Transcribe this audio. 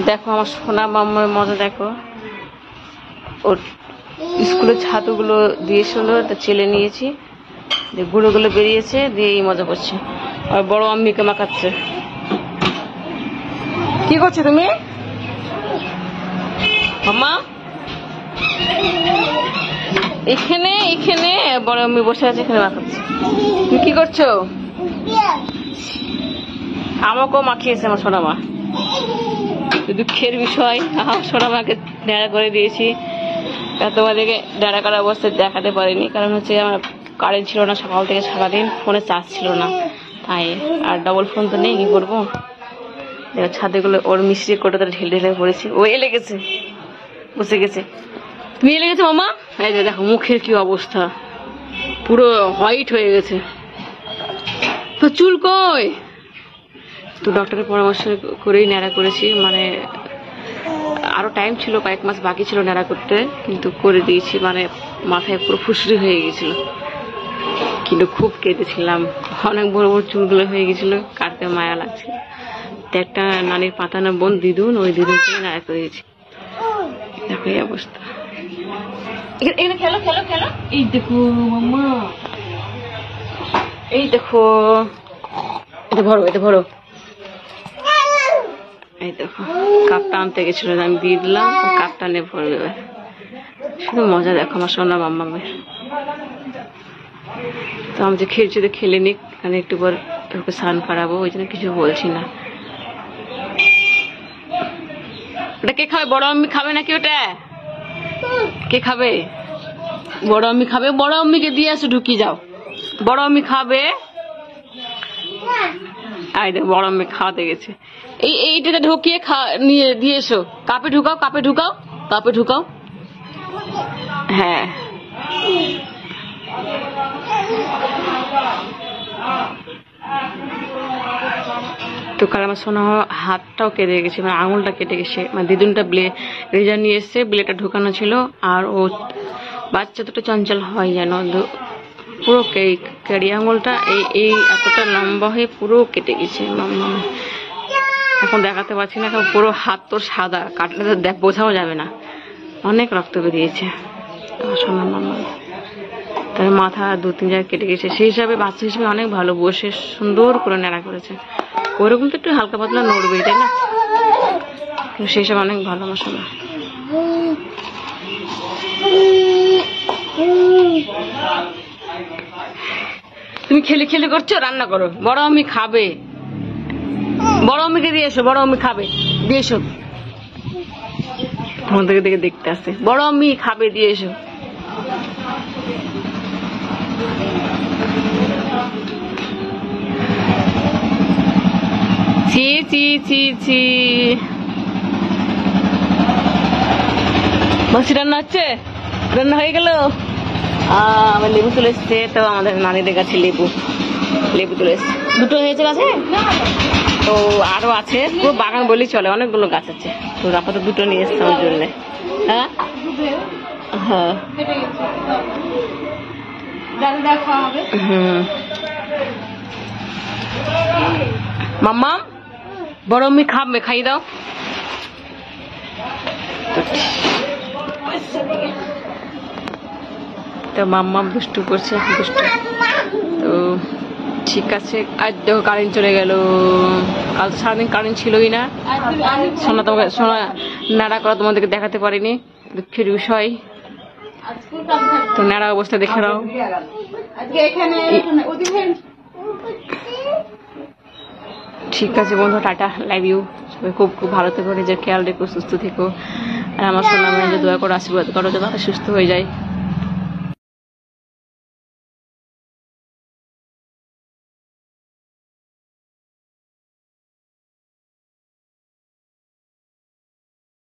দেখো আমার সোনা মাম্মার মজা দেখো, ওর স্কুলের ছাতুগুলো দিয়েছিল তা চেলে নিয়েছি, গুঁড়োগুলো বেরিয়েছে দিয়ে এই মজা করছে। আর বড় আম্মিকে মাখাচ্ছে। কি করছো তুমি মাম্মা? এখানে এখানে বড় আম্মি বসে আছে, এখানে মাখাচ্ছে। তুমি কি করছো? আমাকেও মাখিয়েছে আমার সোনা মা। দুঃখের বিষয়, আমার সোনা মাকে ডেরা করে দিয়েছি। তোমাদেরকে ডেরা করার অবস্থায় দেখাতে পারিনি, কারণ হচ্ছে আমার কারেন্ট ছিল না সকাল থেকে সারাদিন, ফোনে চার্জ ছিল না তাই। আর ডবল ফোন তো নেই, কি করবো? দেখো ছাদেগুলো ওর মিষ্টি কোটাতে ঢেলে ঢেলে পড়েছি। ও এলে গেছে, বসে গেছে। তুমি এলে গেছো মামা? এই যে দেখো মুখের কি অবস্থা, পুরো হোয়াইট হয়ে গেছে। তো চুল কই? তো ডক্টরের পরামর্শ করেই ন্যাড়া করেছি, মানে আরো টাইম ছিল, কয়েক মাস বাকি ছিল ন্যাড়া করতে, কিন্তু করে দিয়েছি। মানে মাথায় পুরো ফুসরি হয়ে গেছিল, কিন্তু খুব কেটেছিলাম, অনেক বড় বড় চুলগুলো হয়ে গেছিল, কাটতে মায়া লাগছে। তো একটা নানির পাতানো বোন দিদুন, ওই দিদুন থেকে ন্যাড়া করে দিয়েছি। দেখো এই অবস্থা। এখানে খেলো খেলো খেলো। এই দেখো মাম্মা, এই দেখো, এটা ভরো, এটা ভরো। এই দেখো কাপটা আনতে গেছিল, আমি দিয়ে দিলাম, কাপটা নিয়ে ভরবে। শুধু মজা দেখো আমার সোনা মাম্মামের। তো আমি যে খেলছি তো খেলে নিক, কারণ একটু পর ওকে স্নান করাবো, ওই জন্য কিছু বলছি না। ওটা কে খাবে? বড় আম্মি খাবে নাকি ওটা? কে খাবে? বড় আম্মি খাবে। বড় আম্মিকে দিয়ে আসো, ঢুকিয়ে যাও। বড় আম্মি খাবে। বড় আম্মি খাওয়াতে গেছে। এইটা ঢুকিয়ে নিয়ে দিয়ে এসো, কাপে ঢুকাও, কাপে ঢুকাও, কাপে ঢুকাও। হ্যাঁ তো কাল আমার সোনা হাতটাও কেটে গেছে, মানে আঙুলটা কেটে গেছে। মানে দিদুনটা রেজার নিয়ে এসছে, ব্লেডটা ঢুকানো ছিল। আর ও বাচ্চা দুটো চঞ্চল হয় যেন, পুরো কেড়ি আঙুলটা এই এতটা লম্বা হয়ে পুরো কেটে গেছে। এখন দেখাতে পারছি না, এখন পুরো হাত তোর সাদা, কাটলে তো বোঝাও যাবে না, অনেক রক্ত বেরিয়েছে সোনার মামা। তার মাথা 2-3 জায়গায় কেটে গেছে। সেই হিসাবে বাচ্চা হিসেবে অনেক ভালো, বসে সুন্দর করে ন্যাড়া করেছে। ওইরকম তো একটু হালকা পাতলা নড়বেই, তাই না? সেই হিসাবে অনেক ভালো আমার সোনা। তুমি খেলে খেলে করছো, রান্না করো। বড় আম্মি খাবে, বড় আম্মিকে দিয়ে এসো, বড় আম্মি খাবে, দিয়ে এসো। তোমাদেরকে দেখে দেখতে আসছে, বড় আম্মি খাবে, দিয়ে এসো। ছি ছি ছি ছি। মাসি রান্না হচ্ছে, রান্না হয়ে গেল। আবার লেবু তুলে এসছে, তো আমাদের নানিদের গাছে লেবু তুলে এসছে। দুটো হয়েছে গাছে, তো আরো আছে, পুরো বাগান বলেই চলে, অনেকগুলো গাছ আছে। তো আপাতত দুটো নিয়ে এসছে আমার জন্য। হ্যাঁ হ্যাঁ মাম্মা, বড় আম্মি খাবে, খাইয়ে দাও। তো মাম্মা দুষ্টু করছে, দুষ্টু। তো ঠিক আছে, আজ দেখো কারেন্ট চলে গেল। কাল তো সারাদিন কারেন্ট ছিলই না। সোনা নাড়া করা তোমাদেরকে দেখাতে পারিনি, দুঃখের বিষয়। তো নাড়া অবস্থা দেখে নাও। ঠিক আছে বন্ধু, টাটা, লাভ ইউ। সবাই খুব খুব ভালো থেকো, নিজের খেয়াল রেখো, সুস্থ থেকো। আর আমার সোনা মেয়ে দোয়া করো, আশীর্বাদ করো যেন সুস্থ হয়ে যায়।